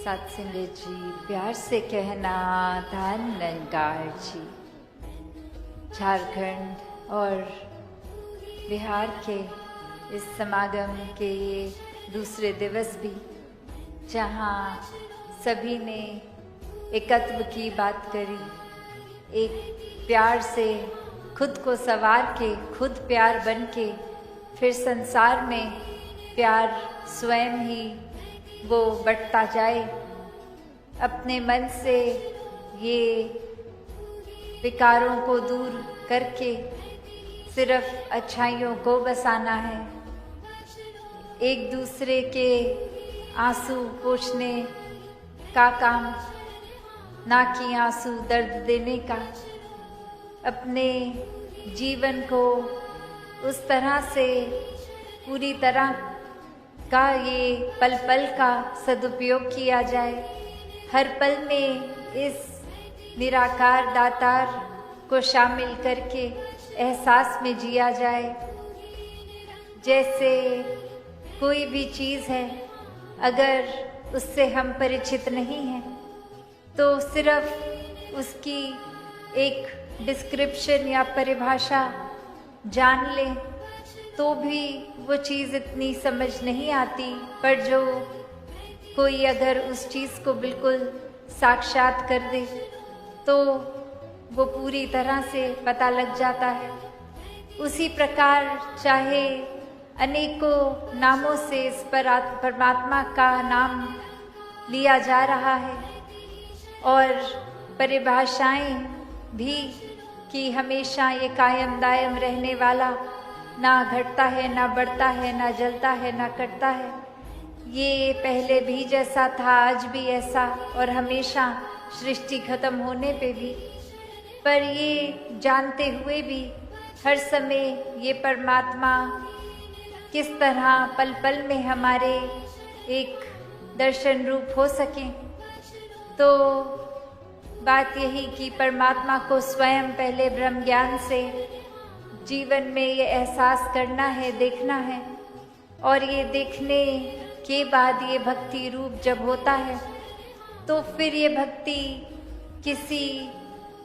सत्संगत जी, प्यार से कहना धन नंगार जी। झारखंड और बिहार के इस समागम के ये दूसरे दिवस भी, जहाँ सभी ने एकत्व की बात करी, एक प्यार से खुद को संवार के, खुद प्यार बन के फिर संसार में प्यार स्वयं ही वो बढ़ता जाए। अपने मन से ये विकारों को दूर करके सिर्फ अच्छाइयों को बसाना है। एक दूसरे के आंसू पोंछने का काम, ना कि आंसू दर्द देने का। अपने जीवन को उस तरह से पूरी तरह का ये पल पल का सदुपयोग किया जाए। हर पल में इस निराकार दातार को शामिल करके एहसास में जिया जाए। जैसे कोई भी चीज़ है, अगर उससे हम परिचित नहीं हैं तो सिर्फ उसकी एक डिस्क्रिप्शन या परिभाषा जान लें तो भी वो चीज़ इतनी समझ नहीं आती। पर जो कोई अगर उस चीज़ को बिल्कुल साक्षात कर दे तो वो पूरी तरह से पता लग जाता है। उसी प्रकार चाहे अनेकों नामों से इस परमात्मा का नाम लिया जा रहा है और परिभाषाएं भी कि हमेशा ये कायम दायम रहने वाला, ना घटता है, ना बढ़ता है, ना जलता है, ना कटता है। ये पहले भी जैसा था, आज भी ऐसा, और हमेशा सृष्टि खत्म होने पे भी। पर ये जानते हुए भी हर समय ये परमात्मा किस तरह पल पल में हमारे एक दर्शन रूप हो सके। तो बात यही कि परमात्मा को स्वयं पहले ब्रह्म ज्ञान से जीवन में ये एहसास करना है, देखना है, और ये देखने के बाद ये भक्ति रूप जब होता है तो फिर ये भक्ति किसी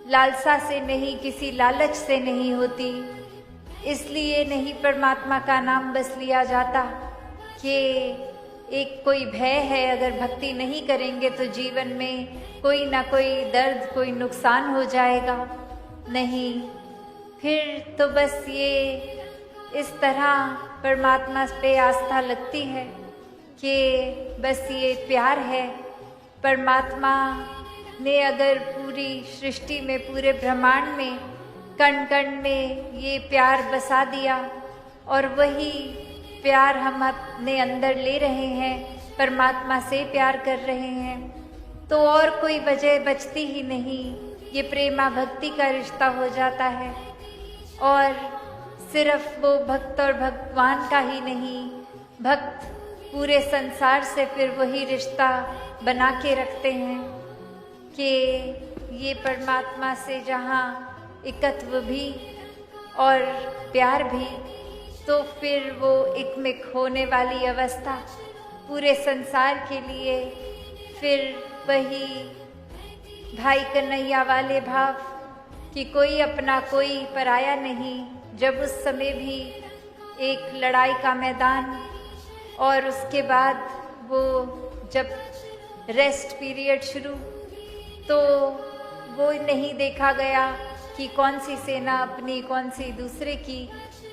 लालसा से नहीं, किसी लालच से नहीं होती। इसलिए नहीं परमात्मा का नाम बस लिया जाता कि एक कोई भय है, अगर भक्ति नहीं करेंगे तो जीवन में कोई ना कोई दर्द, कोई नुकसान हो जाएगा। नहीं, फिर तो बस ये इस तरह परमात्मा पे आस्था लगती है कि बस ये प्यार है। परमात्मा ने अगर पूरी सृष्टि में, पूरे ब्रह्मांड में, कण कण में ये प्यार बसा दिया और वही प्यार हम अपने अंदर ले रहे हैं, परमात्मा से प्यार कर रहे हैं, तो और कोई वजह बचती ही नहीं। ये प्रेमा भक्ति का रिश्ता हो जाता है। और सिर्फ वो भक्त और भगवान का ही नहीं, भक्त पूरे संसार से फिर वही रिश्ता बना के रखते हैं कि ये परमात्मा से जहाँ एकत्व भी और प्यार भी, तो फिर वो एकमिक होने वाली अवस्था पूरे संसार के लिए फिर वही भाई कन्हैया वाले भाव कि कोई अपना, कोई पराया नहीं। जब उस समय भी एक लड़ाई का मैदान, और उसके बाद वो जब रेस्ट पीरियड शुरू, तो वो नहीं देखा गया कि कौन सी सेना अपनी, कौन सी दूसरे की।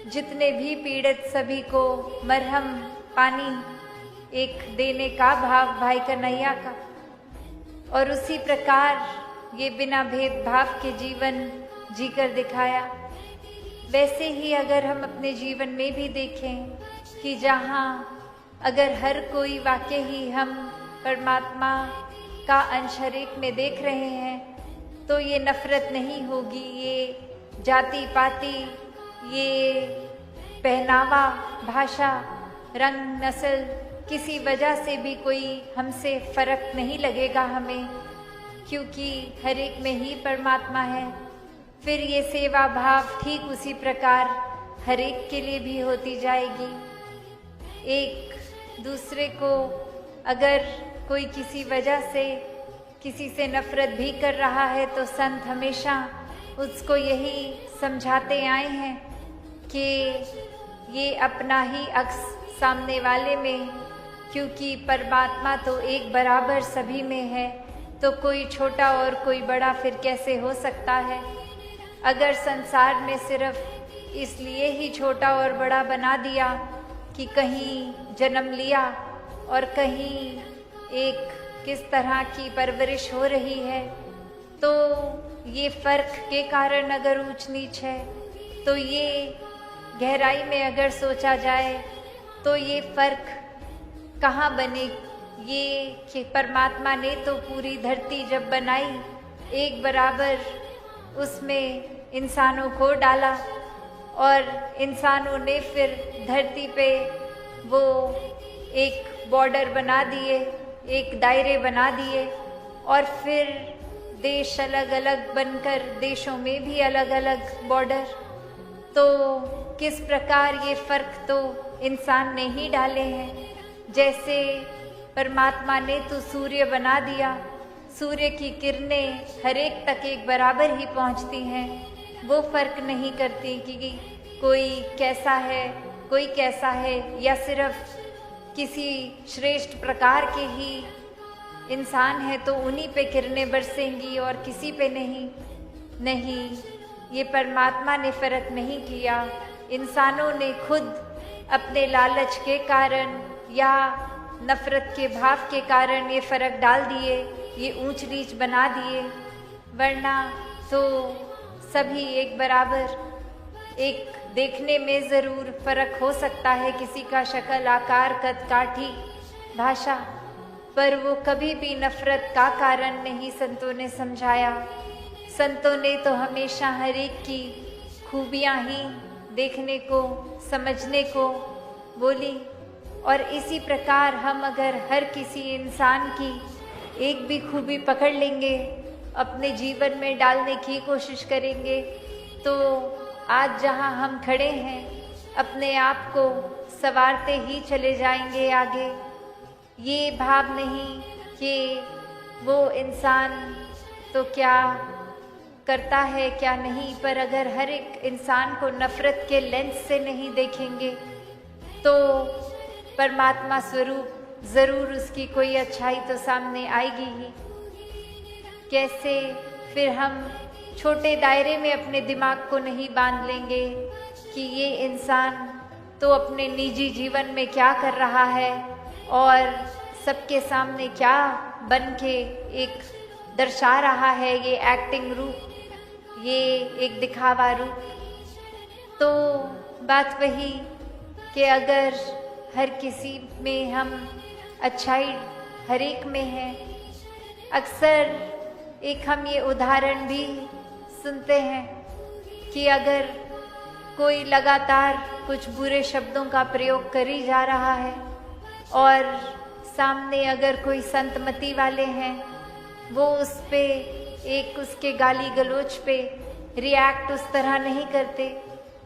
जितने भी पीड़ित, सभी को मरहम पानी एक देने का भाव भाई कन्हैया का। और उसी प्रकार ये बिना भेदभाव के जीवन जीकर दिखाया। वैसे ही अगर हम अपने जीवन में भी देखें कि जहाँ अगर हर कोई वाकई ही हम परमात्मा का अंश हर एक में देख रहे हैं तो ये नफरत नहीं होगी, ये जाति पाति, ये पहनावा, भाषा, रंग, नस्ल, किसी वजह से भी कोई हमसे फर्क नहीं लगेगा हमें, क्योंकि हर एक में ही परमात्मा है। फिर ये सेवा भाव ठीक उसी प्रकार हर एक के लिए भी होती जाएगी। एक दूसरे को अगर कोई किसी वजह से किसी से नफरत भी कर रहा है तो संत हमेशा उसको यही समझाते आए हैं कि ये अपना ही अक्स सामने वाले में, क्योंकि परमात्मा तो एक बराबर सभी में है, तो कोई छोटा और कोई बड़ा फिर कैसे हो सकता है। अगर संसार में सिर्फ इसलिए ही छोटा और बड़ा बना दिया कि कहीं जन्म लिया और कहीं एक किस तरह की परवरिश हो रही है, तो ये फ़र्क के कारण अगर ऊंच नीच है, तो ये गहराई में अगर सोचा जाए तो ये फ़र्क कहाँ बने। ये कि परमात्मा ने तो पूरी धरती जब बनाई एक बराबर उसमें इंसानों को डाला और इंसानों ने फिर धरती पे वो एक बॉर्डर बना दिए, एक दायरे बना दिए और फिर देश अलग अलग बनकर देशों में भी अलग अलग बॉर्डर। तो किस प्रकार ये फ़र्क तो इंसान ने ही डाले हैं। जैसे परमात्मा ने तो सूर्य बना दिया, सूर्य की किरणें हर एक तक एक बराबर ही पहुंचती हैं, वो फ़र्क नहीं करती कि कोई कैसा है कोई कैसा है, या सिर्फ किसी श्रेष्ठ प्रकार के ही इंसान है तो उन्हीं पे किरणें बरसेंगी और किसी पे नहीं। ये परमात्मा ने फ़र्क नहीं किया, इंसानों ने खुद अपने लालच के कारण या नफ़रत के भाव के कारण ये फ़र्क डाल दिए, ये ऊंच नीच बना दिए। वरना तो सभी एक बराबर, एक देखने में ज़रूर फ़र्क हो सकता है, किसी का शक्ल आकार कद काठी भाषा, पर वो कभी भी नफ़रत का कारण नहीं संतों ने समझाया। संतों ने तो हमेशा हर एक की खूबियाँ ही देखने को समझने को बोली। और इसी प्रकार हम अगर हर किसी इंसान की एक भी खूबी पकड़ लेंगे, अपने जीवन में डालने की कोशिश करेंगे, तो आज जहाँ हम खड़े हैं अपने आप को संवारते ही चले जाएंगे आगे। ये भाव नहीं कि वो इंसान तो क्या करता है क्या नहीं, पर अगर हर एक इंसान को नफ़रत के लेंस से नहीं देखेंगे तो परमात्मा स्वरूप ज़रूर उसकी कोई अच्छाई तो सामने आएगी ही। कैसे फिर हम छोटे दायरे में अपने दिमाग को नहीं बांध लेंगे कि ये इंसान तो अपने निजी जीवन में क्या कर रहा है और सबके सामने क्या बन के एक दर्शा रहा है, ये एक्टिंग रूप, ये एक दिखावा रूप। तो बात वही कि अगर हर किसी में हम अच्छाई हर एक में है। अक्सर एक हम ये उदाहरण भी सुनते हैं कि अगर कोई लगातार कुछ बुरे शब्दों का प्रयोग कर ही जा रहा है और सामने अगर कोई संतमति वाले हैं, वो उस पे एक उसके गाली गलोच पे रिएक्ट उस तरह नहीं करते,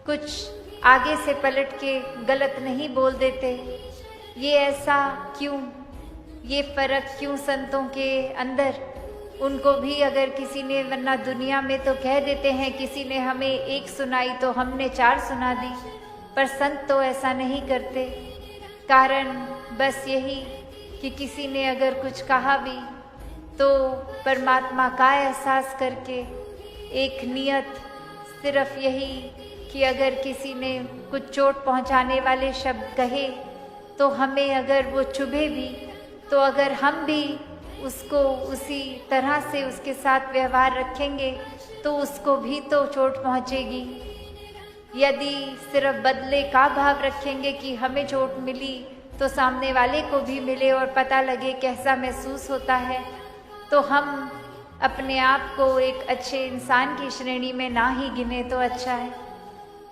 कुछ आगे से पलट के गलत नहीं बोल देते। ये ऐसा क्यों, ये फ़र्क क्यों संतों के अंदर? उनको भी अगर किसी ने, वरना दुनिया में तो कह देते हैं किसी ने हमें एक सुनाई तो हमने 4 सुना दी, पर संत तो ऐसा नहीं करते। कारण बस यही कि किसी ने अगर कुछ कहा भी तो परमात्मा का एहसास करके एक नियत सिर्फ यही कि अगर किसी ने कुछ चोट पहुंचाने वाले शब्द कहे तो हमें अगर वो चुभे भी, तो अगर हम भी उसको उसी तरह से उसके साथ व्यवहार रखेंगे तो उसको भी तो चोट पहुंचेगी। यदि सिर्फ बदले का भाव रखेंगे कि हमें चोट मिली तो सामने वाले को भी मिले और पता लगे कैसा महसूस होता है, तो हम अपने आप को एक अच्छे इंसान की श्रेणी में ना ही गिने तो अच्छा है।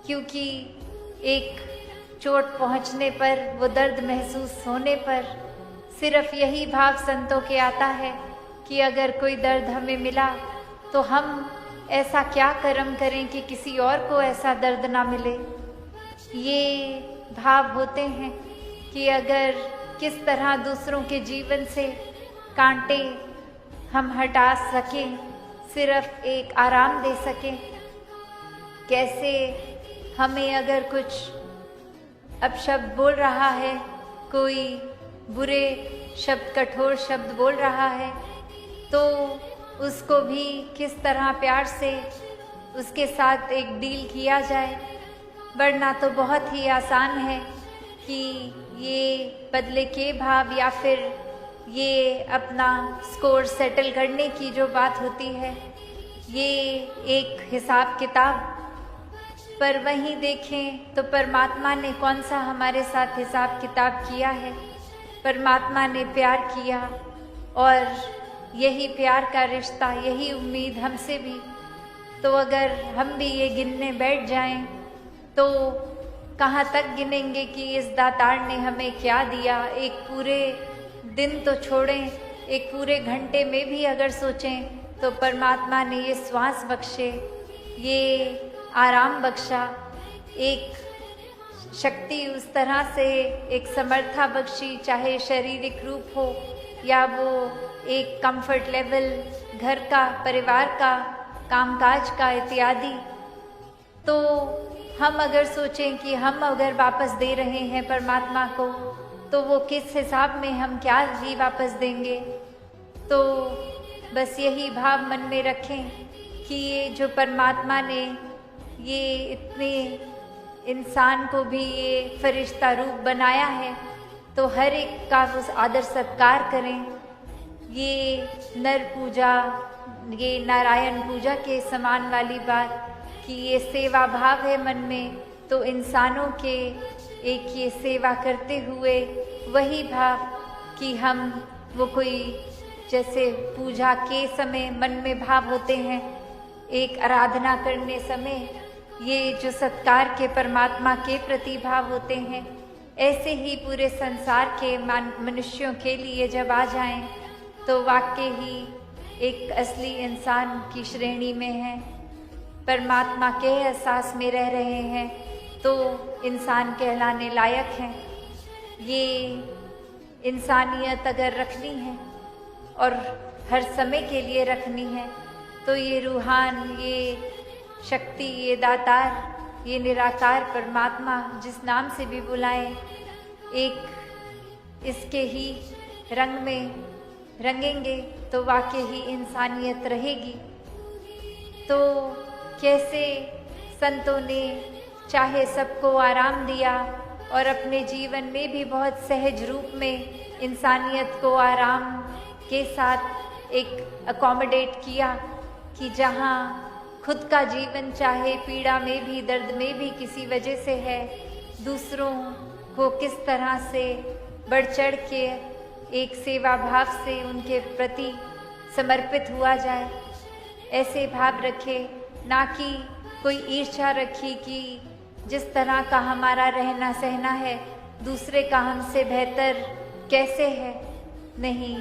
क्योंकि एक चोट पहुंचने पर, वो दर्द महसूस होने पर सिर्फ यही भाव संतों के आता है कि अगर कोई दर्द हमें मिला तो हम ऐसा क्या कर्म करें कि किसी और को ऐसा दर्द ना मिले। ये भाव होते हैं कि अगर किस तरह दूसरों के जीवन से कांटे हम हटा सकें, सिर्फ एक आराम दे सकें। कैसे हमें अगर कुछ अपशब्द बोल रहा है, कोई बुरे शब्द, कठोर शब्द बोल रहा है, तो उसको भी किस तरह प्यार से उसके साथ एक डील किया जाए। वरना तो बहुत ही आसान है कि ये बदले के भाव या फिर ये अपना स्कोर सेटल करने की जो बात होती है, ये एक हिसाब किताब। पर वहीं देखें तो परमात्मा ने कौन सा हमारे साथ हिसाब किताब किया है। परमात्मा ने प्यार किया और यही प्यार का रिश्ता, यही उम्मीद हमसे भी। तो अगर हम भी ये गिनने बैठ जाएं तो कहाँ तक गिनेंगे कि इस दातार ने हमें क्या दिया। एक पूरे दिन तो छोड़ें, एक पूरे घंटे में भी अगर सोचें तो परमात्मा ने ये श्वास बख्शे, ये आराम बख्शा, एक शक्ति उस तरह से एक समर्था बख्शी, चाहे शारीरिक रूप हो या वो एक कंफर्ट लेवल घर का, परिवार का, कामकाज का इत्यादि। तो हम अगर सोचें कि हम अगर वापस दे रहे हैं परमात्मा को, तो वो किस हिसाब में हम क्या ही वापस देंगे। तो बस यही भाव मन में रखें कि ये जो परमात्मा ने ये इतने इंसान को भी ये फरिश्ता रूप बनाया है, तो हर एक का उस आदर सत्कार करें। ये नर पूजा, ये नारायण पूजा के समान वाली बात कि ये सेवा भाव है मन में, तो इंसानों के एक ये सेवा करते हुए वही भाव कि हम वो कोई जैसे पूजा के समय मन में भाव होते हैं, एक आराधना करने समय ये जो सत्कार के परमात्मा के प्रति भाव होते हैं, ऐसे ही पूरे संसार के मनुष्यों के लिए जब आ जाएं तो वाकई ही एक असली इंसान की श्रेणी में हैं, परमात्मा के एहसास में रह रहे हैं, तो इंसान कहलाने लायक हैं। ये इंसानियत अगर रखनी है और हर समय के लिए रखनी है, तो ये रूहान, ये शक्ति, ये दातार, ये निराकार परमात्मा, जिस नाम से भी बुलाएं, एक इसके ही रंग में रंगेंगे तो वाकई ही इंसानियत रहेगी। तो कैसे संतों ने चाहे सबको आराम दिया और अपने जीवन में भी बहुत सहज रूप में इंसानियत को आराम के साथ एक अकोमोडेट किया कि जहाँ खुद का जीवन चाहे पीड़ा में भी, दर्द में भी किसी वजह से है, दूसरों को किस तरह से बढ़ चढ़ के एक सेवा भाव से उनके प्रति समर्पित हुआ जाए। ऐसे भाव रखे, ना कि कोई ईर्ष्या रखी कि जिस तरह का हमारा रहना सहना है दूसरे का हमसे बेहतर कैसे है। नहीं,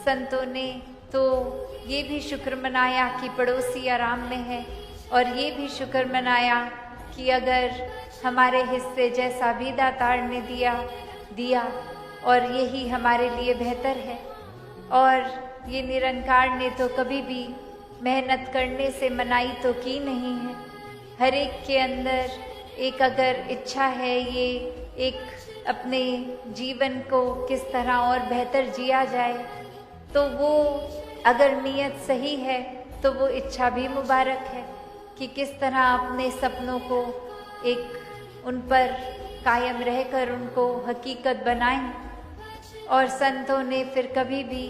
संतों ने तो ये भी शुक्र मनाया कि पड़ोसी आराम में है, और ये भी शुक्र मनाया कि अगर हमारे हिस्से जैसा भी दातार ने दिया और यही हमारे लिए बेहतर है। और ये निरंकार ने तो कभी भी मेहनत करने से मनाही तो की नहीं है। हर एक के अंदर एक अगर इच्छा है ये एक अपने जीवन को किस तरह और बेहतर जिया जाए, तो वो अगर नीयत सही है तो वो इच्छा भी मुबारक है कि किस तरह अपने सपनों को एक उन पर कायम रहकर उनको हकीकत बनाएं। और संतों ने फिर कभी भी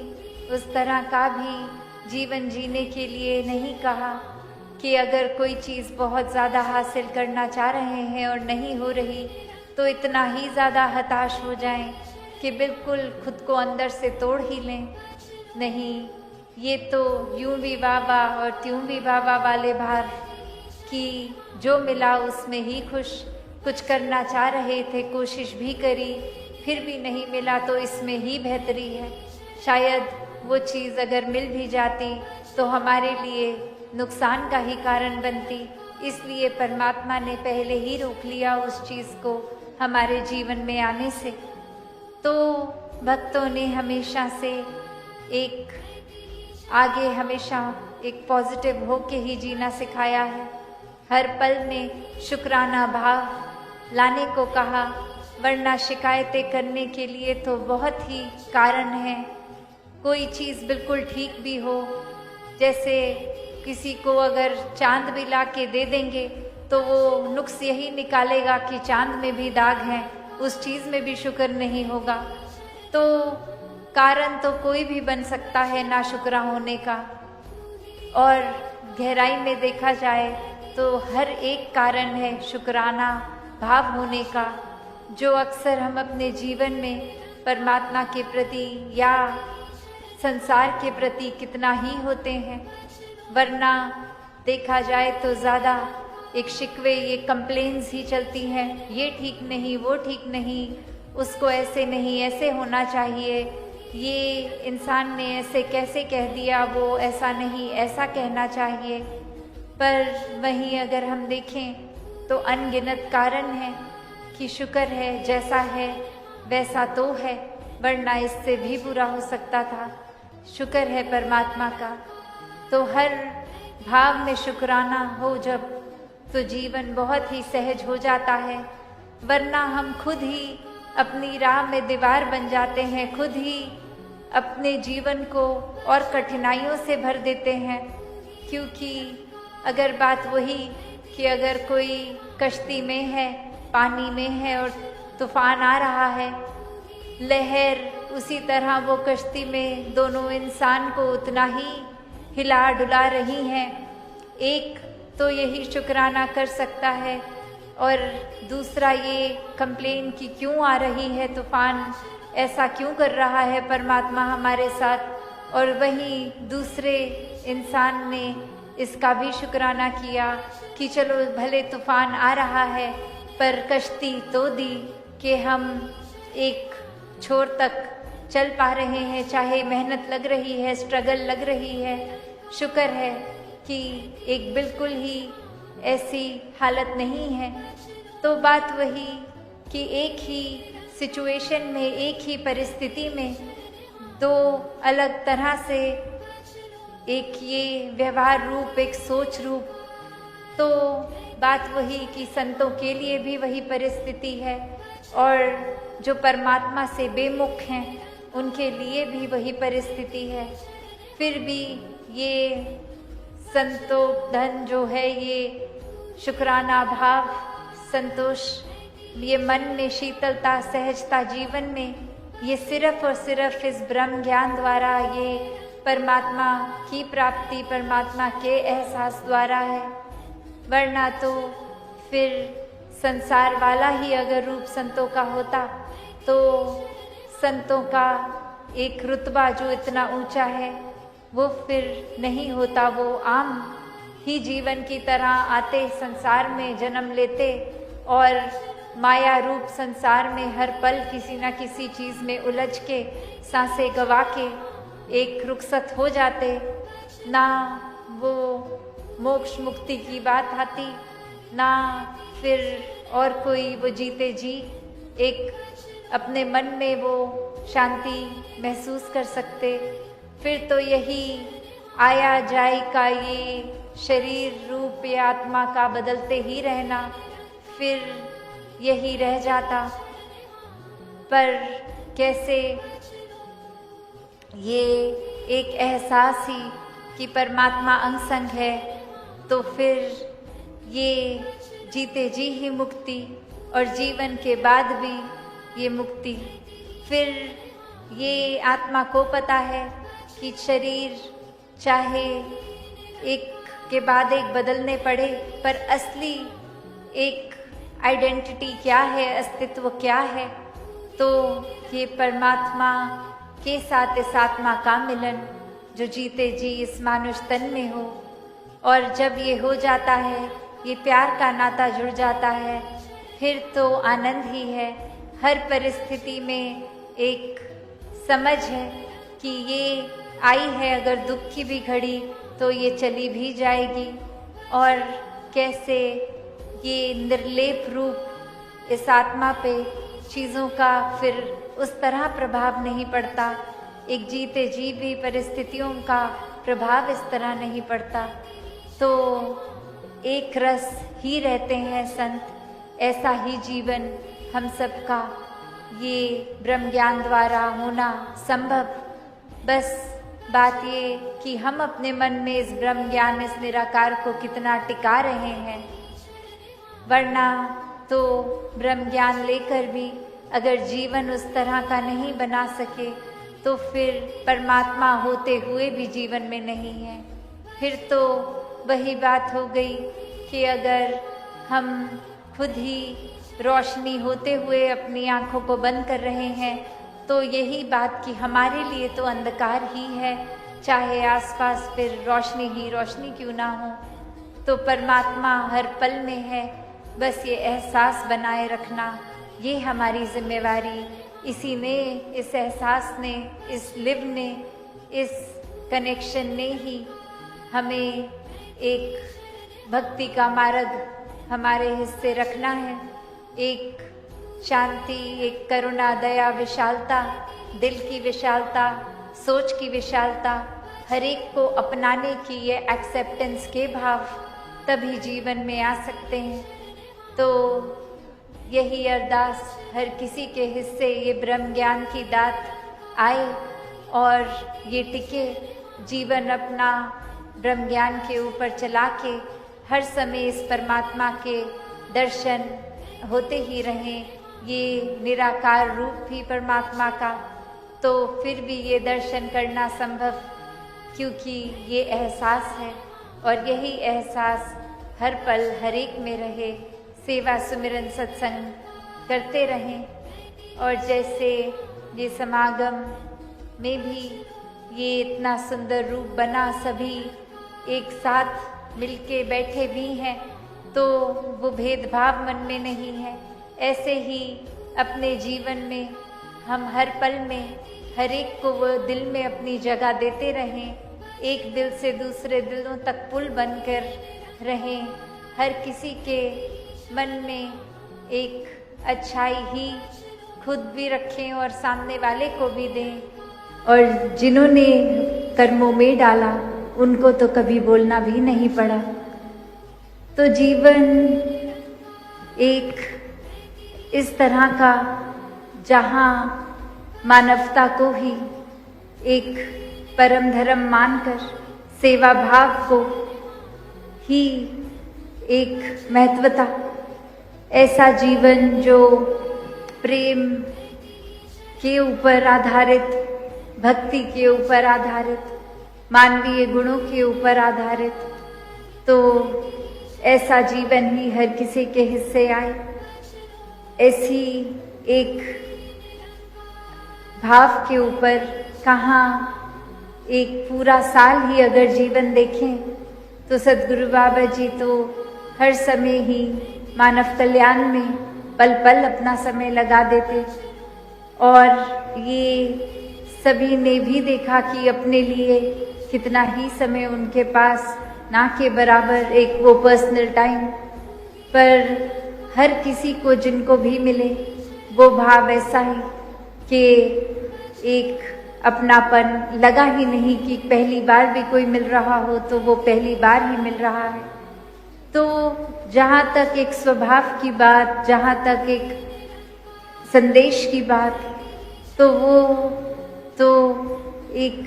उस तरह का भी जीवन जीने के लिए नहीं कहा कि अगर कोई चीज़ बहुत ज़्यादा हासिल करना चाह रहे हैं और नहीं हो रही तो इतना ही ज़्यादा हताश हो जाएं कि बिल्कुल खुद को अंदर से तोड़ ही लें। नहीं, ये तो यूं भी वाह और त्यों भी वाह वाले भार कि जो मिला उसमें ही खुश। कुछ करना चाह रहे थे, कोशिश भी करी, फिर भी नहीं मिला तो इसमें ही बेहतरी है। शायद वो चीज़ अगर मिल भी जाती तो हमारे लिए नुकसान का ही कारण बनती, इसलिए परमात्मा ने पहले ही रोक लिया उस चीज़ को हमारे जीवन में आने से। तो भक्तों ने हमेशा से एक आगे हमेशा एक पॉजिटिव होके ही जीना सिखाया है। हर पल में शुक्राना भाव लाने को कहा, वरना शिकायतें करने के लिए तो बहुत ही कारण हैं। कोई चीज़ बिल्कुल ठीक भी हो, जैसे किसी को अगर चांद भी ला के दे देंगे तो वो नुक्स यही निकालेगा कि चांद में भी दाग हैं, उस चीज़ में भी शुक्र नहीं होगा। तो कारण तो कोई भी बन सकता है नाशुक्रा होने का, और गहराई में देखा जाए तो हर एक कारण है शुक्राना भाव होने का, जो अक्सर हम अपने जीवन में परमात्मा के प्रति या संसार के प्रति कितना ही होते हैं। वरना देखा जाए तो ज़्यादा एक शिकवे, ये कंप्लेंट्स ही चलती हैं, ये ठीक नहीं, वो ठीक नहीं, उसको ऐसे नहीं ऐसे होना चाहिए, ये इंसान ने ऐसे कैसे कह दिया, वो ऐसा नहीं ऐसा कहना चाहिए। पर वहीं अगर हम देखें तो अनगिनत कारण हैं कि शुक्र है, जैसा है वैसा तो है, वरना इससे भी बुरा हो सकता था। शुक्र है परमात्मा का। तो हर भाव में शुक्राना हो जब, तो जीवन बहुत ही सहज हो जाता है। वरना हम खुद ही अपनी राह में दीवार बन जाते हैं, खुद ही अपने जीवन को और कठिनाइयों से भर देते हैं। क्योंकि अगर बात वही कि अगर कोई कश्ती में है, पानी में है और तूफान आ रहा है, लहर उसी तरह वो कश्ती में दोनों इंसान को उतना ही हिला डुला रही हैं। एक तो यही शुक्राना कर सकता है और दूसरा ये कंप्लेन कि क्यों आ रही है तूफान, ऐसा क्यों कर रहा है परमात्मा हमारे साथ। और वहीं दूसरे इंसान ने इसका भी शुक्राना किया कि चलो भले तूफान आ रहा है पर कश्ती तो दी कि हम एक छोर तक चल पा रहे हैं, चाहे मेहनत लग रही है, स्ट्रगल लग रही है। शुक्र है कि एक बिल्कुल ही ऐसी हालत नहीं है। तो बात वही कि एक ही सिचुएशन में, एक ही परिस्थिति में दो अलग तरह से एक ये व्यवहार रूप, एक सोच रूप। तो बात वही कि संतों के लिए भी वही परिस्थिति है और जो परमात्मा से बेमुख हैं उनके लिए भी वही परिस्थिति है। फिर भी ये संतोधन जो है, ये शुक्राना भाव, संतोष, ये मन में शीतलता, सहजता जीवन में, ये सिर्फ और सिर्फ इस ब्रह्म ज्ञान द्वारा, ये परमात्मा की प्राप्ति, परमात्मा के एहसास द्वारा है। वरना तो फिर संसार वाला ही अगर रूप संतों का होता तो संतों का एक रुतबा जो इतना ऊंचा है वो फिर नहीं होता। वो आम ही जीवन की तरह आते, संसार में जन्म लेते और माया रूप संसार में हर पल किसी न किसी चीज़ में उलझ के, सांसें गवा के एक रुखसत हो जाते। ना वो मोक्ष मुक्ति की बात आती, ना फिर और कोई वो जीते जी एक अपने मन में वो शांति महसूस कर सकते। फिर तो यही आया जाए का ये शरीर रूप या आत्मा का बदलते ही रहना, फिर यही रह जाता। पर कैसे ये एक एहसास ही कि परमात्मा अंग संग है, तो फिर ये जीते जी ही मुक्ति और जीवन के बाद भी ये मुक्ति। फिर ये आत्मा को पता है कि शरीर चाहे एक के बाद एक बदलने पड़े, पर असली एक आइडेंटिटी क्या है, अस्तित्व क्या है, तो ये परमात्मा के साथ इस आत्मा का मिलन जो जीते जी इस मानुष तन में हो। और जब ये हो जाता है, ये प्यार का नाता जुड़ जाता है, फिर तो आनंद ही है। हर परिस्थिति में एक समझ है कि ये आई है अगर दुख की भी घड़ी तो ये चली भी जाएगी। और कैसे ये निर्लेप रूप इस आत्मा पे चीज़ों का फिर उस तरह प्रभाव नहीं पड़ता एक जीते जी भी परिस्थितियों का प्रभाव इस तरह नहीं पड़ता, तो एक रस ही रहते हैं संत। ऐसा ही जीवन हम सबका ये ब्रह्म ज्ञान द्वारा होना संभव। बस बात ये कि हम अपने मन में इस ब्रह्म ज्ञान, इस निराकार को कितना टिका रहे हैं। वरना तो ब्रह्म ज्ञान लेकर भी अगर जीवन उस तरह का नहीं बना सके तो फिर परमात्मा होते हुए भी जीवन में नहीं है। फिर तो वही बात हो गई कि अगर हम खुद ही रोशनी होते हुए अपनी आँखों को बंद कर रहे हैं तो यही बात कि हमारे लिए तो अंधकार ही है, चाहे आसपास फिर रोशनी ही रोशनी क्यों ना हो। तो परमात्मा हर पल में है, बस ये एहसास बनाए रखना ये हमारी जिम्मेवारी। इसी ने, इस एहसास ने, इस लिव ने, इस कनेक्शन ने ही हमें एक भक्ति का मार्ग हमारे हिस्से रखना है। एक शांति, एक करुणा, दया, विशालता, दिल की विशालता, सोच की विशालता, हर एक को अपनाने की ये एक्सेप्टेंस के भाव तभी जीवन में आ सकते हैं। तो यही अरदास हर किसी के हिस्से ये ब्रह्म ज्ञान की दात आए और ये टिके, जीवन अपना ब्रह्म ज्ञान के ऊपर चला के हर समय इस परमात्मा के दर्शन होते ही रहें। ये निराकार रूप भी परमात्मा का, तो फिर भी ये दर्शन करना संभव, क्योंकि ये एहसास है और यही एहसास हर पल हर एक में रहे। सेवा सुमिरन सत्संग करते रहें। और जैसे ये समागम में भी ये इतना सुंदर रूप बना, सभी एक साथ मिलके बैठे भी हैं, तो वो भेदभाव मन में नहीं है। ऐसे ही अपने जीवन में हम हर पल में हर एक को वो दिल में अपनी जगह देते रहें, एक दिल से दूसरे दिलों तक पुल बनकर रहें। हर किसी के मन में एक अच्छाई ही खुद भी रखें और सामने वाले को भी दें। और जिन्होंने कर्मों में डाला उनको तो कभी बोलना भी नहीं पड़ा। तो जीवन एक इस तरह का जहाँ मानवता को ही एक परम धर्म मानकर सेवा भाव को ही एक महत्वता, ऐसा जीवन जो प्रेम के ऊपर आधारित, भक्ति के ऊपर आधारित, मानवीय गुणों के ऊपर आधारित, तो ऐसा जीवन ही हर किसी के हिस्से आए। ऐसी एक भाव के ऊपर कहाँ एक पूरा साल ही अगर जीवन देखें तो सद्गुरु बाबा जी तो हर समय ही मानव कल्याण में पल पल अपना समय लगा देते। और ये सभी ने भी देखा कि अपने लिए कितना ही समय उनके पास ना के बराबर एक वो पर्सनल टाइम, पर हर किसी को जिनको भी मिले वो भाव ऐसा ही कि एक अपनापन लगा ही नहीं कि पहली बार भी कोई मिल रहा हो तो वो पहली बार ही मिल रहा है। तो जहाँ तक एक स्वभाव की बात, जहाँ तक एक संदेश की बात, तो वो तो एक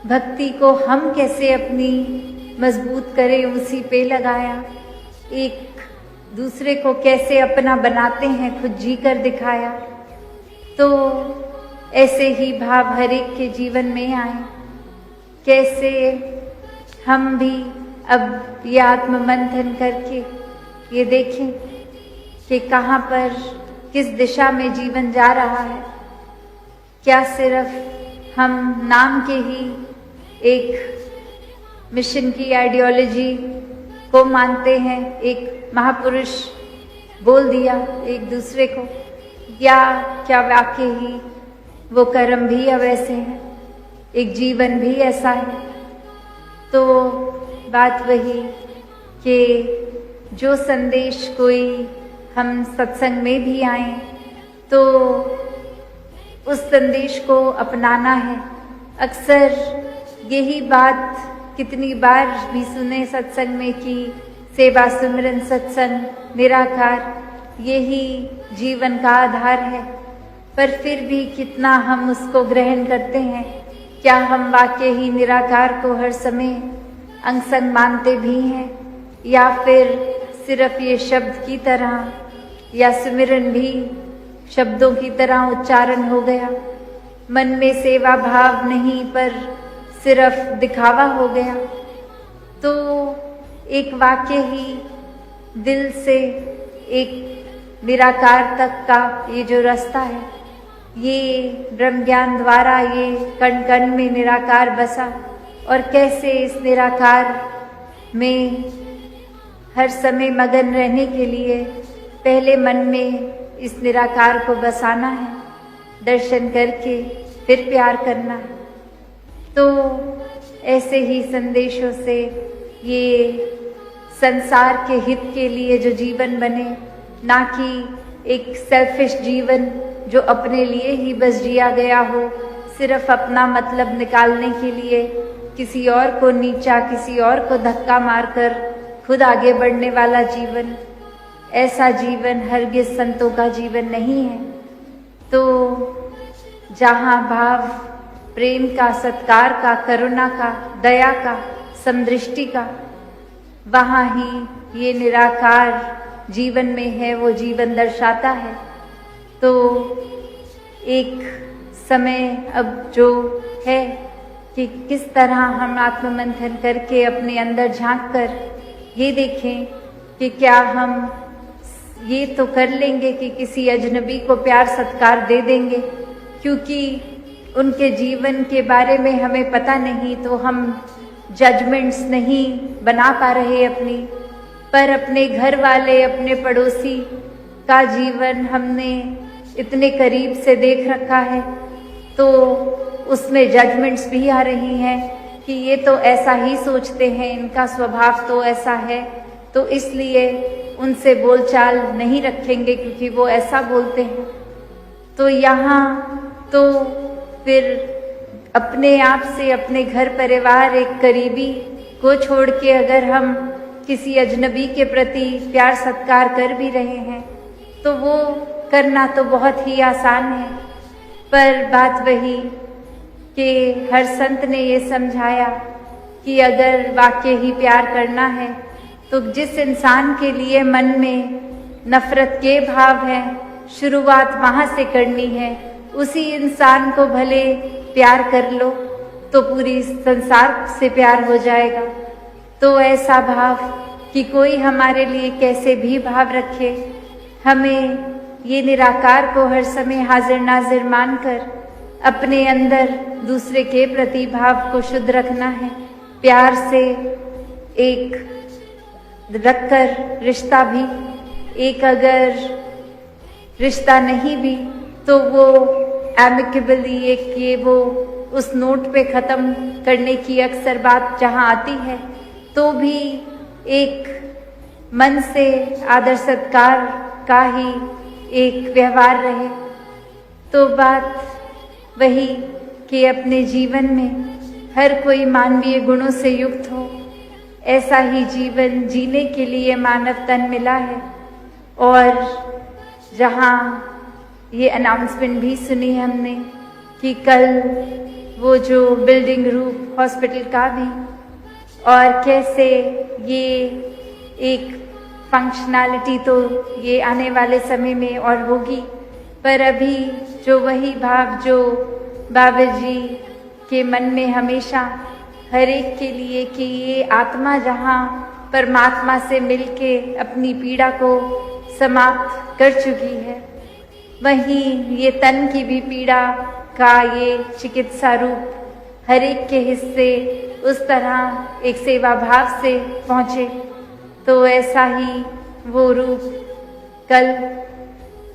भक्ति को हम कैसे अपनी मजबूत करें उसी पे लगाया, एक दूसरे को कैसे अपना बनाते हैं खुद जी कर दिखाया। तो ऐसे ही भाव हर एक के जीवन में आए। कैसे हम भी अब ये आत्ममंथन करके ये देखें कि कहाँ पर किस दिशा में जीवन जा रहा है। क्या सिर्फ हम नाम के ही एक मिशन की आइडियोलॉजी को मानते हैं, एक महापुरुष बोल दिया एक दूसरे को, या क्या वाकई ही वो कर्म भी अब ऐसे हैं, एक जीवन भी ऐसा है। तो बात वही कि जो संदेश कोई हम सत्संग में भी आए तो उस संदेश को अपनाना है, अक्सर यही बात कितनी बार भी सुने सत्संग में कि सेवा सिमरन सत्संग निराकार यही जीवन का आधार है, पर फिर भी कितना हम उसको ग्रहण करते हैं। क्या हम वाकई ही निराकार को हर समय अंग संग मानते भी हैं, या फिर सिर्फ ये शब्द की तरह या सिमरन भी शब्दों की तरह उच्चारण हो गया, मन में सेवा भाव नहीं पर सिर्फ दिखावा हो गया। तो एक वाक्य ही दिल से एक निराकार तक का ये जो रास्ता है, ये ब्रह्म ज्ञान द्वारा ये कण कण में निराकार बसा, और कैसे इस निराकार में हर समय मगन रहने के लिए पहले मन में इस निराकार को बसाना है, दर्शन करके फिर प्यार करना है। तो ऐसे ही संदेशों से ये संसार के हित के लिए जो जीवन बने, ना कि एक सेल्फिश जीवन जो अपने लिए ही बस जिया गया हो, सिर्फ अपना मतलब निकालने के लिए किसी और को नीचा, किसी और को धक्का मारकर खुद आगे बढ़ने वाला जीवन। ऐसा जीवन हरगिज संतों का जीवन नहीं है। तो जहाँ भाव प्रेम का, सत्कार का, करुणा का, दया का, समदृष्टि का, वहाँ ही ये निराकार जीवन में है, वो जीवन दर्शाता है। तो एक समय अब जो है कि किस तरह हम आत्ममंथन करके अपने अंदर झांक कर ये देखें कि क्या हम ये तो कर लेंगे कि किसी अजनबी को प्यार सत्कार दे देंगे, क्योंकि उनके जीवन के बारे में हमें पता नहीं, तो हम जजमेंट्स नहीं बना पा रहे अपनी। पर अपने घर वाले, अपने पड़ोसी का जीवन हमने इतने करीब से देख रखा है, तो उसमें जजमेंट्स भी आ रही हैं कि ये तो ऐसा ही सोचते हैं, इनका स्वभाव तो ऐसा है, तो इसलिए उनसे बोलचाल नहीं रखेंगे क्योंकि वो ऐसा बोलते हैं। तो यहाँ तो फिर अपने आप से, अपने घर परिवार, एक करीबी को छोड़ के अगर हम किसी अजनबी के प्रति प्यार सत्कार कर भी रहे हैं, तो वो करना तो बहुत ही आसान है। पर बात वही कि हर संत ने ये समझाया कि अगर वाकई ही प्यार करना है, तो जिस इंसान के लिए मन में नफरत के भाव हैं, शुरुआत वहाँ से करनी है। उसी इंसान को भले प्यार कर लो तो पूरी संसार से प्यार हो जाएगा। तो ऐसा भाव कि कोई हमारे लिए कैसे भी भाव रखे, हमें ये निराकार को हर समय हाजिर नाजिर मानकर अपने अंदर दूसरे के प्रति भाव को शुद्ध रखना है। प्यार से एक रखकर रिश्ता भी, एक अगर रिश्ता नहीं भी तो वो एमिकेबली एक ये वो उस नोट पे ख़त्म करने की अक्सर बात जहाँ आती है, तो भी एक मन से आदर सत्कार का ही एक व्यवहार रहे। तो बात वही कि अपने जीवन में हर कोई मानवीय गुणों से युक्त हो, ऐसा ही जीवन जीने के लिए मानव तन मिला है। और जहाँ ये अनाउंसमेंट भी सुनी हमने कि कल वो जो बिल्डिंग रूप हॉस्पिटल का भी, और कैसे ये एक फंक्शनैलिटी तो ये आने वाले समय में और होगी, पर अभी जो वही भाव जो बाबा जी के मन में हमेशा हर एक के लिए कि ये आत्मा जहाँ परमात्मा से मिलके अपनी पीड़ा को समाप्त कर चुकी है, वहीं ये तन की भी पीड़ा का ये चिकित्सा रूप हर एक के हिस्से उस तरह एक सेवा भाव से पहुँचे। तो ऐसा ही वो रूप कल,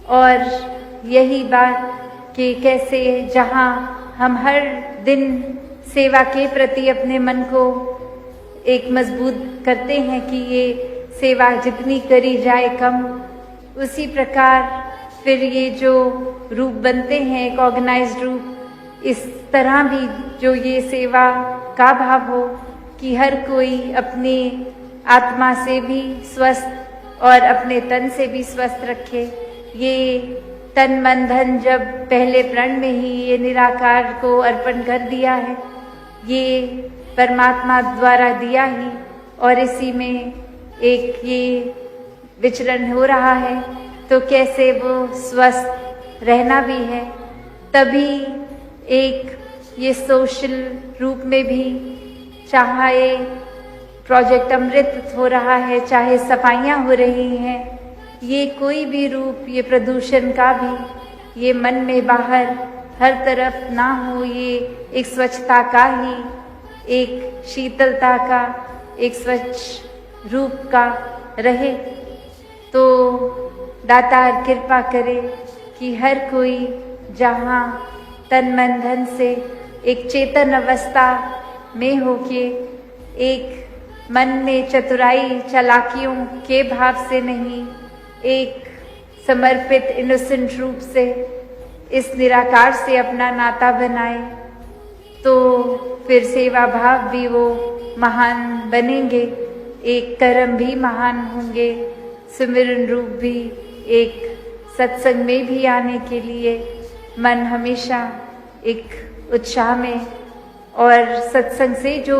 और यही बात कि कैसे जहाँ हम हर दिन सेवा के प्रति अपने मन को एक मजबूत करते हैं कि ये सेवा जितनी करी जाए कम, उसी प्रकार फिर ये जो रूप बनते हैं एक ऑर्गेनाइज्ड रूप, इस तरह भी जो ये सेवा का भाव हो कि हर कोई अपनी आत्मा से भी स्वस्थ और अपने तन से भी स्वस्थ रखे। ये तन मन धन जब पहले प्रण में ही ये निराकार को अर्पण कर दिया है, ये परमात्मा द्वारा दिया ही, और इसी में एक ये विचरण हो रहा है, तो कैसे वो स्वस्थ रहना भी है। तभी एक ये सोशल रूप में भी, चाहे प्रोजेक्ट अमृत हो रहा है, चाहे सफाइयाँ हो रही हैं, ये कोई भी रूप, ये प्रदूषण का भी, ये मन में बाहर हर तरफ ना हो, ये एक स्वच्छता का ही, एक शीतलता का, एक स्वच्छ रूप का रहे। तो दातार कृपा करे कि हर कोई जहाँ तन मन धन से एक चेतन अवस्था में होके, एक मन में चतुराई चालाकियों के भाव से नहीं, एक समर्पित इनोसेंट रूप से इस निराकार से अपना नाता बनाए, तो फिर सेवा भाव भी वो महान बनेंगे, एक कर्म भी महान होंगे, सुमिरन रूप भी, एक सत्संग में भी आने के लिए मन हमेशा एक उत्साह में, और सत्संग से जो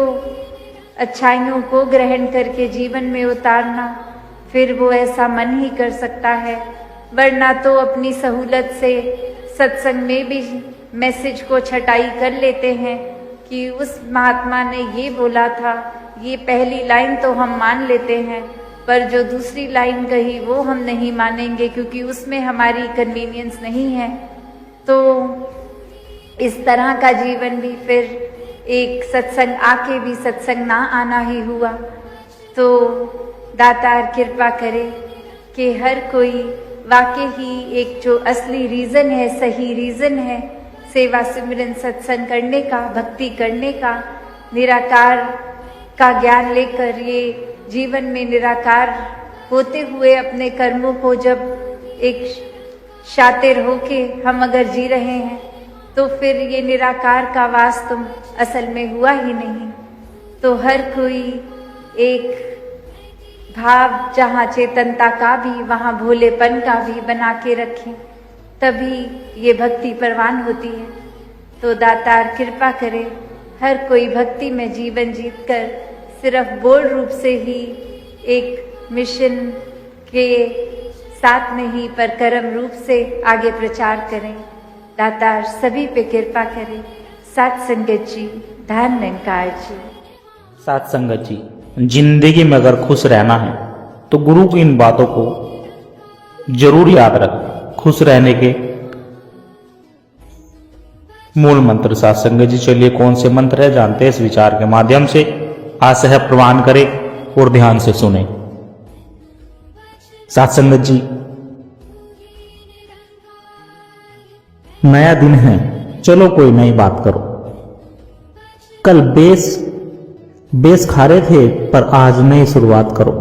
अच्छाइयों को ग्रहण करके जीवन में उतारना, फिर वो ऐसा मन ही कर सकता है। वरना तो अपनी सहूलत से सत्संग में भी मैसेज को छटाई कर लेते हैं कि उस महात्मा ने ये बोला था, ये पहली लाइन तो हम मान लेते हैं, पर जो दूसरी लाइन कही वो हम नहीं मानेंगे क्योंकि उसमें हमारी कन्वीनियंस नहीं है। तो इस तरह का जीवन भी फिर एक सत्संग आके भी सत्संग ना आना ही हुआ। तो दातार कृपा करे कि हर कोई वाकई ही एक जो असली रीज़न है, सही रीज़न है सेवा सिमरन सत्संग करने का, भक्ति करने का, निराकार का ज्ञान लेकर ये जीवन में निराकार होते हुए अपने कर्मों को जब एक शातिर होके हम अगर जी रहे हैं, तो फिर ये निराकार का वास तुम असल में हुआ ही नहीं। तो हर कोई एक भाव जहाँ चेतनता का भी, वहाँ भोलेपन का भी बना के रखें, तभी ये भक्ति परवान होती है। तो दातार कृपा करे हर कोई भक्ति में जीवन जीतकर सिर्फ बोल रूप से ही एक मिशन के साथ नहीं, पर कर्म रूप से आगे प्रचार करें। दातार सभी पे कृपा करें। सात संगत जी, धन निरंकार जी। सात संगत जी, जिंदगी में अगर खुश रहना है तो गुरु की इन बातों को जरूर याद रखें। खुश रहने के मूल मंत्र सात संगत जी, चलिए कौन से मंत्र है जानते हैं इस विचार के माध्यम से। आसह प्रवान करें और ध्यान से सुने। सात संगत जी, नया दिन है, चलो कोई नई बात करो। कल बेस खा रहे थे, पर आज नई शुरुआत करो।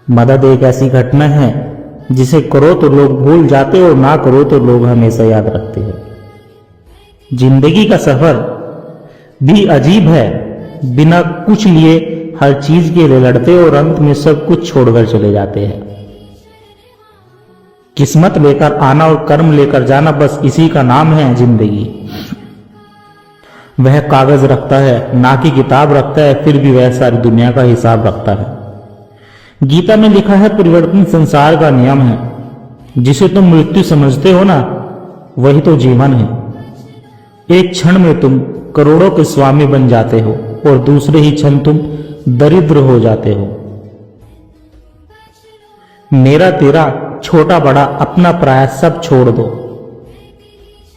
मदद एक ऐसी घटना है जिसे करो तो लोग भूल जाते और ना करो तो लोग हमेशा याद रखते हैं। जिंदगी का सफर भी अजीब है, बिना कुछ लिए हर चीज के लिए लड़ते और अंत में सब कुछ छोड़कर चले जाते हैं। किस्मत लेकर आना और कर्म लेकर जाना, बस इसी का नाम है जिंदगी। वह कागज रखता है ना कि किताब रखता है, फिर भी वह सारी दुनिया का हिसाब रखता है। गीता में लिखा है परिवर्तन संसार का नियम है। जिसे तुम मृत्यु समझते हो ना, वही तो जीवन है। एक क्षण में तुम करोड़ों के स्वामी बन जाते हो और दूसरे ही क्षण तुम दरिद्र हो जाते हो। मेरा तेरा छोटा बड़ा अपना पराया सब छोड़ दो,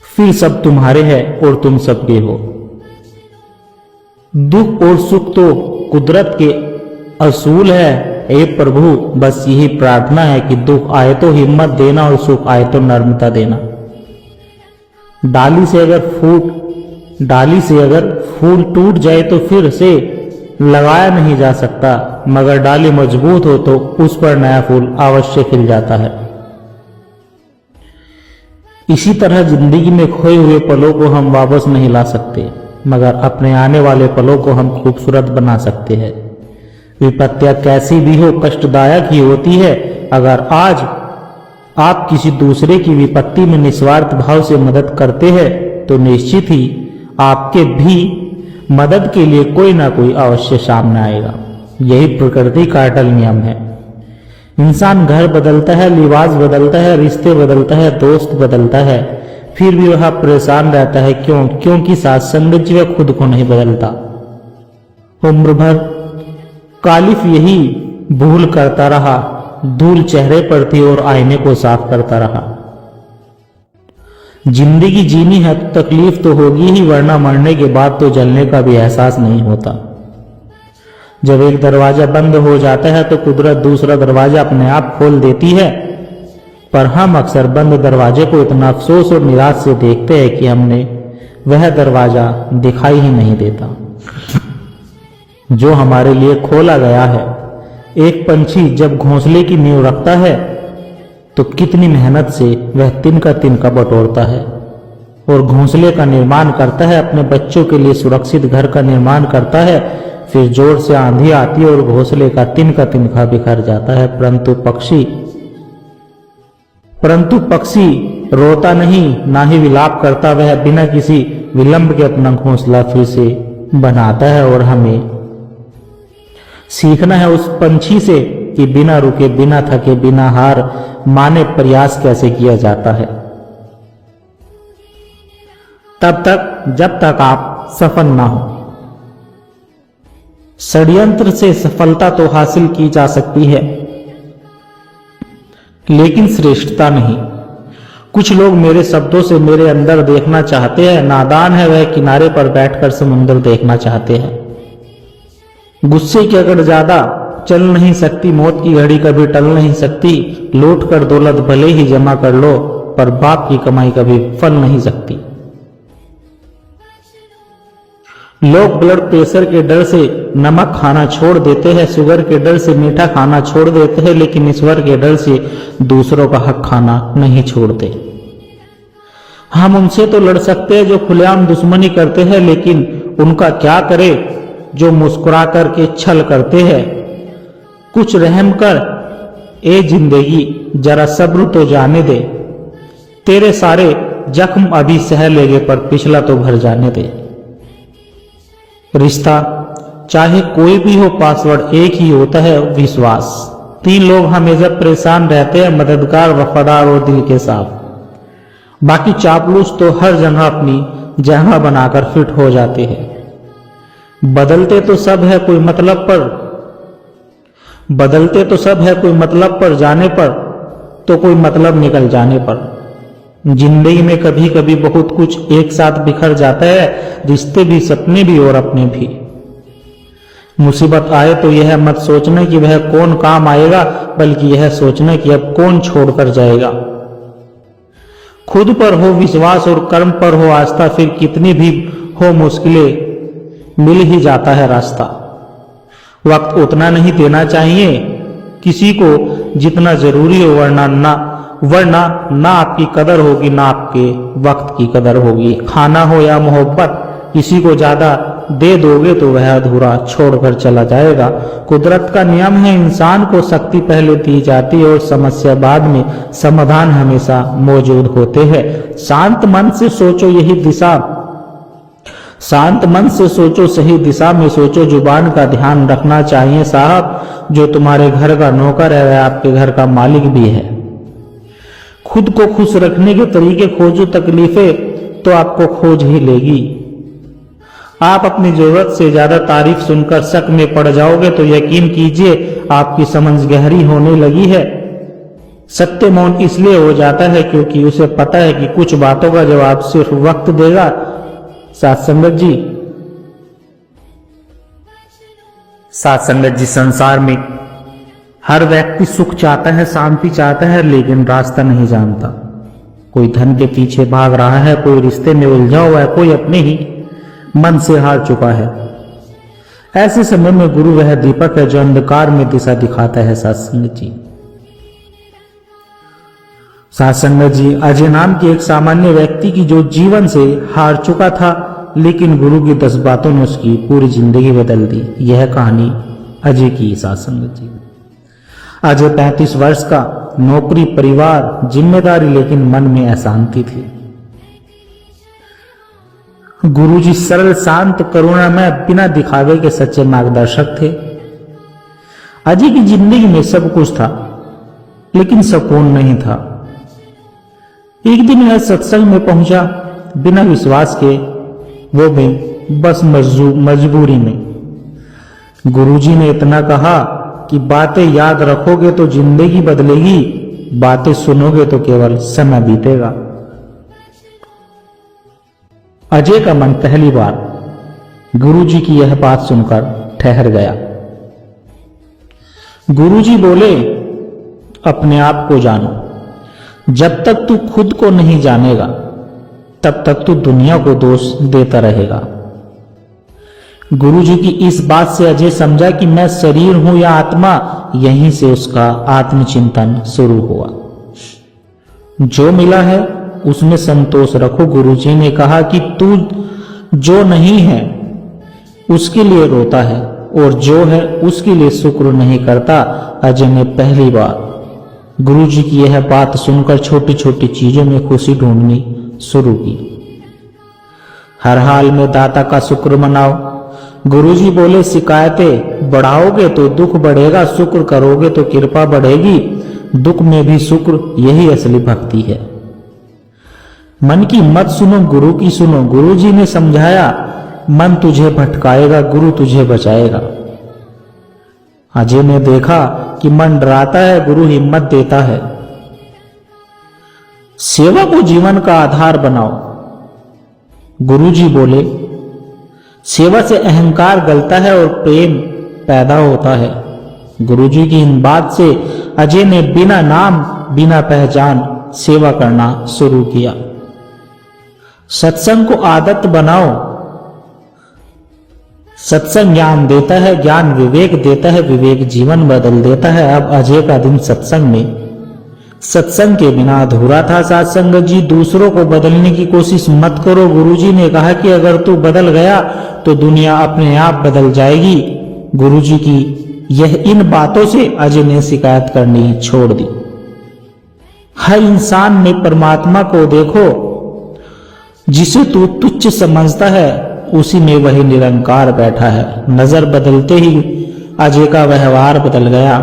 फिर सब तुम्हारे हैं और तुम सबके हो। दुख और सुख तो कुदरत के असूल है। हे प्रभु, बस यही प्रार्थना है कि दुख आए तो हिम्मत देना और सुख आए तो नर्मता देना। डाली से अगर फूल टूट जाए तो फिर से लगाया नहीं जा सकता, मगर डाली मजबूत हो तो उस पर नया फूल अवश्य खिल जाता है। इसी तरह जिंदगी में खोए हुए पलों को हम वापस नहीं ला सकते, मगर अपने आने वाले पलों को हम खूबसूरत बना सकते हैं। विपत्तियां कैसी भी हो कष्टदायक ही होती है। अगर आज आप किसी दूसरे की विपत्ति में निस्वार्थ भाव से मदद करते हैं तो निश्चित ही आपके भी मदद के लिए कोई ना कोई अवश्य सामने आएगा। यही प्रकृति का अटल नियम है। इंसान घर बदलता है, लिबास बदलता है, रिश्ते बदलता है, दोस्त बदलता है, फिर भी वह परेशान रहता है। क्योंकि साथ संगत जी वह खुद को नहीं बदलता। उम्र भर कालिफ यही भूल करता रहा, धूल चेहरे पर थी और आईने को साफ करता रहा। जिंदगी जीनी है तो तकलीफ तो होगी ही, वरना मरने के बाद तो जलने का भी एहसास नहीं होता। जब एक दरवाजा बंद हो जाता है तो कुदरत दूसरा दरवाजा अपने आप खोल देती है, पर हम अक्सर बंद दरवाजे को इतना अफसोस और निराश से देखते हैं कि हमने वह दरवाजा दिखाई ही नहीं देता जो हमारे लिए खोला गया है। एक पंछी जब घोंसले की नींव रखता है तो कितनी मेहनत से वह तिनका बटोरता है और घोंसले का निर्माण करता है, अपने बच्चों के लिए सुरक्षित घर का निर्माण करता है। फिर जोर से आंधी आती है और घोंसले का तिनका बिखर जाता है। परंतु पक्षी रोता नहीं, ना ही विलाप करता। वह बिना किसी विलंब के अपना घोंसला फिर से बनाता है और हमें सीखना है उस पंछी से कि बिना रुके, बिना थके, बिना हार माने प्रयास कैसे किया जाता है। तब तक जब तक आप सफल ना हो। षड्यंत्र से सफलता तो हासिल की जा सकती है, लेकिन श्रेष्ठता नहीं। कुछ लोग मेरे शब्दों से मेरे अंदर देखना चाहते हैं। नादान है वह किनारे पर बैठकर समुद्र देखना चाहते हैं। गुस्से की अगर ज्यादा चल नहीं सकती, मौत की घड़ी कभी टल नहीं सकती। लूट कर दौलत भले ही जमा कर लो, पर बाप की कमाई कभी फल नहीं सकती। लोग ब्लड प्रेशर के डर से नमक खाना छोड़ देते हैं, शुगर के डर से मीठा खाना छोड़ देते हैं, लेकिन ईश्वर के डर से दूसरों का हक खाना नहीं छोड़ते। हम उनसे तो लड़ सकते हैं जो खुलेआम दुश्मनी करते हैं, लेकिन उनका क्या करे जो मुस्कुरा करके छल करते हैं। कुछ रहम कर ए जिंदगी, जरा सब्र तो जाने दे। तेरे सारे जख्म अभी सह लेगे, पर पिछला तो भर जाने दे। रिश्ता चाहे कोई भी हो, पासवर्ड एक ही होता है, विश्वास। 3 लोग हमेशा परेशान रहते हैं, मददगार, वफादार और दिल के साफ। बाकी चापलूस तो हर जगह अपनी जगह बनाकर फिट हो जाते हैं। बदलते तो सब है कोई मतलब पर जाने पर तो कोई मतलब निकल जाने पर। जिंदगी में कभी कभी बहुत कुछ एक साथ बिखर जाता है, रिश्ते भी, सपने भी और अपने भी। मुसीबत आए तो यह मत सोचना कि वह कौन काम आएगा, बल्कि यह सोचना कि अब कौन छोड़कर जाएगा। खुद पर हो विश्वास और कर्म पर हो आस्था, फिर कितनी भी हो मुश्किलें मिल ही जाता है रास्ता। वक्त उतना नहीं देना चाहिए किसी को जितना जरूरी हो, वरना ना आपकी कदर होगी, ना आपके वक्त की कदर होगी। खाना हो या मोहब्बत, किसी को ज्यादा दे दोगे तो वह अधूरा छोड़कर चला जाएगा। कुदरत का नियम है, इंसान को शक्ति पहले दी जाती है और समस्या बाद में। समाधान हमेशा मौजूद होते हैं। शांत मन से सोचो, सही दिशा में सोचो। जुबान का ध्यान रखना चाहिए साहब। जो तुम्हारे घर का नौकर है वह आपके घर का मालिक भी है। खुद को खुश रखने के तरीके खोजो, तकलीफें तो आपको खोज ही लेगी। आप अपनी जरूरत से ज्यादा तारीफ सुनकर शक में पड़ जाओगे तो यकीन कीजिए आपकी समझ गहरी होने लगी है। सत्य मौन इसलिए हो जाता है क्योंकि उसे पता है कि कुछ बातों का जवाब सिर्फ वक्त देगा। साथ संगत जी, संसार में हर व्यक्ति सुख चाहता है, शांति चाहता है, लेकिन रास्ता नहीं जानता। कोई धन के पीछे भाग रहा है, कोई रिश्ते में उलझा हुआ है, कोई अपने ही मन से हार चुका है। ऐसे समय में गुरु वह दीपक है जो अंधकार में दिशा दिखाता है। साथ संगत जी, साथ संगत जी, अजय नाम के एक सामान्य व्यक्ति की जो जीवन से हार चुका था, लेकिन गुरु की 10 बातों ने उसकी पूरी जिंदगी बदल दी। यह कहानी अजय की। साथ संगत जी, अजय 35 वर्ष का, नौकरी, परिवार, जिम्मेदारी, लेकिन मन में अशांति थी। गुरुजी सरल, शांत, करुणामय, बिना दिखावे के सच्चे मार्गदर्शक थे। अजय की जिंदगी में सब कुछ था, लेकिन सुकून नहीं था। एक दिन वह सत्संग में पहुंचा, बिना विश्वास के, वो भी बस मजबूरी में। गुरुजी ने इतना कहा कि बातें याद रखोगे तो जिंदगी बदलेगी, बातें सुनोगे तो केवल समय बीतेगा। अजय का मन पहली बार गुरुजी की यह बात सुनकर ठहर गया। गुरुजी बोले, अपने आप को जानो। जब तक तू खुद को नहीं जानेगा, तब तक तू दुनिया को दोष देता रहेगा। गुरुजी की इस बात से अजय समझा कि मैं शरीर हूं या आत्मा। यहीं से उसका आत्मचिंतन शुरू हुआ। जो मिला है उसमें संतोष रखो। गुरुजी ने कहा कि तू जो नहीं है उसके लिए रोता है, और जो है उसके लिए शुक्र नहीं करता। अजय ने पहली बार गुरुजी की यह बात सुनकर छोटी छोटी चीजों में खुशी ढूंढनी शुरू की। हर हाल में दाता का शुक्र मनाओ। गुरुजी बोले, शिकायतें बढ़ाओगे तो दुख बढ़ेगा, शुक्र करोगे तो कृपा बढ़ेगी। दुख में भी शुक्र, यही असली भक्ति है। मन की मत सुनो, गुरु की सुनो। गुरुजी ने समझाया, मन तुझे भटकाएगा, गुरु तुझे बचाएगा। अजय ने देखा कि मन डराता है, गुरु हिम्मत देता है। सेवा को जीवन का आधार बनाओ। गुरुजी बोले, सेवा से अहंकार गलता है और प्रेम पैदा होता है। गुरुजी की इन बात से अजय ने बिना नाम, बिना पहचान सेवा करना शुरू किया। सत्संग को आदत बनाओ। सत्संग ज्ञान देता है, ज्ञान विवेक देता है, विवेक जीवन बदल देता है। अब अजय का दिन सत्संग में सत्संग के बिना अधूरा था। साथ संगत जी, दूसरों को बदलने की कोशिश मत करो। गुरुजी ने कहा कि अगर तू बदल गया तो दुनिया अपने आप बदल जाएगी। गुरुजी की इन बातों से अजय ने शिकायत करनी छोड़ दी। हर इंसान में परमात्मा को देखो। जिसे तू तुच्छ समझता है, उसी में वही निरंकार बैठा है। नजर बदलते ही अजय का व्यवहार बदल गया।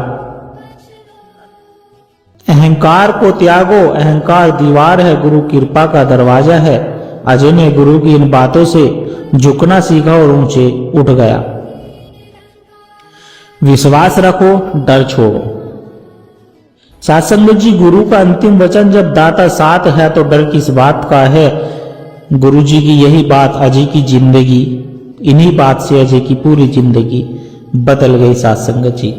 अहंकार को त्यागो। अहंकार दीवार है, गुरु कृपा का दरवाजा है। अजय ने गुरु की इन बातों से झुकना सीखा और ऊंचे उठ गया। विश्वास रखो, डर छोड़ो। साथ संगत जी, गुरु का अंतिम वचन, जब दाता साथ है तो डर किस बात का है। गुरुजी की यही बात अजय की जिंदगी, इन्हीं बात से अजय की पूरी जिंदगी बदल गई। साथ संगत जी,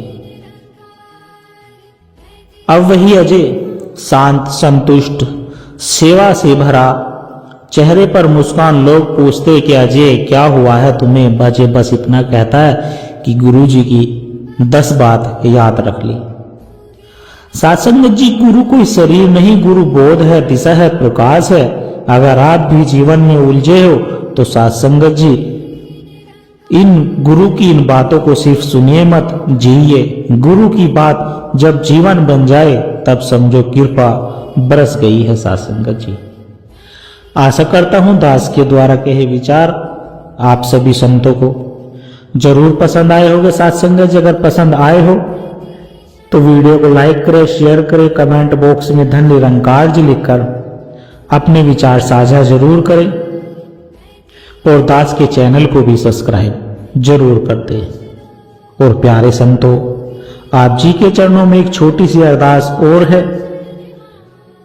अब वही अजय शांत, संतुष्ट, सेवा से भरा, चेहरे पर मुस्कान। लोग पूछते कि अजय क्या हुआ है तुम्हें। अजय बस इतना कहता है कि गुरुजी की 10 बात याद रख ली। साथ संगत जी, गुरु कोई शरीर नहीं, गुरु बोध है, दिशा है, प्रकाश है। अगर आप भी जीवन में उलझे हो तो साथ संगत जी, इन गुरु की इन बातों को सिर्फ सुनिए मत, जिए। गुरु की बात जब जीवन बन जाए तब समझो कृपा बरस गई है। साथ संगत जी, आशा करता हूं दास के द्वारा कहे विचार आप सभी संतों को जरूर पसंद आए होंगे। साथ संगत जी, अगर पसंद आए हो तो वीडियो को लाइक करें, शेयर करें, कमेंट बॉक्स में धन निरंकार जी लिखकर अपने विचार साझा जरूर करें, और दास के चैनल को भी सब्सक्राइब जरूर कर दें। और प्यारे संतों, आप जी के चरणों में एक छोटी सी अरदास और है।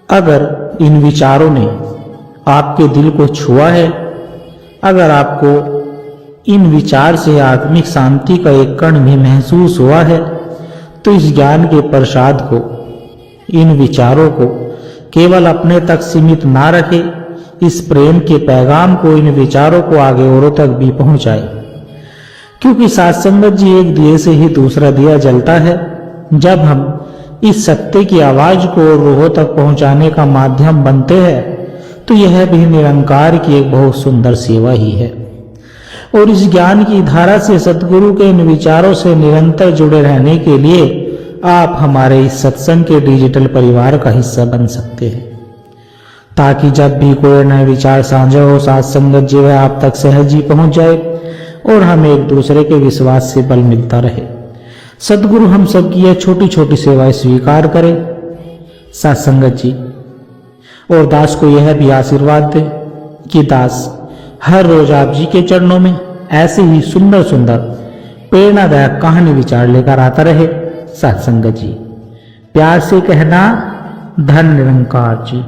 अगर इन विचारों ने आपके दिल को छुआ है, अगर आपको इन विचार से आत्मिक शांति का एक कण भी महसूस हुआ है, तो इस ज्ञान के प्रसाद को, इन विचारों को केवल अपने तक सीमित ना रखे। इस प्रेम के पैगाम को, इन विचारों को आगे औरों तक भी पहुंचाए। क्योंकि साथ संगत जी, एक दिए से ही दूसरा दिया जलता है। जब हम इस सत्य की आवाज को रूहों तक पहुंचाने का माध्यम बनते हैं तो यह भी निरंकार की एक बहुत सुंदर सेवा ही है। और इस ज्ञान की धारा से सद्गुरु के इन विचारों से निरंतर जुड़े रहने के लिए आप हमारे इस सत्संग के डिजिटल परिवार का हिस्सा बन सकते हैं, ताकि जब भी कोई नए विचार साझा हो साथ संगत जी वह आप तक सहज ही पहुंच जाए और हमें एक दूसरे के विश्वास से बल मिलता रहे। सद्गुरु हम सबकी यह छोटी छोटी सेवाएं स्वीकार करें साथ संगत जी, और दास को यह भी आशीर्वाद दे कि दास हर रोज आप जी के चरणों में ऐसे ही सुंदर सुंदर प्रेरणादायक कहानी विचार लेकर आता रहे। साथ संगत जी, प्यार से कहना धन निरंकार जी।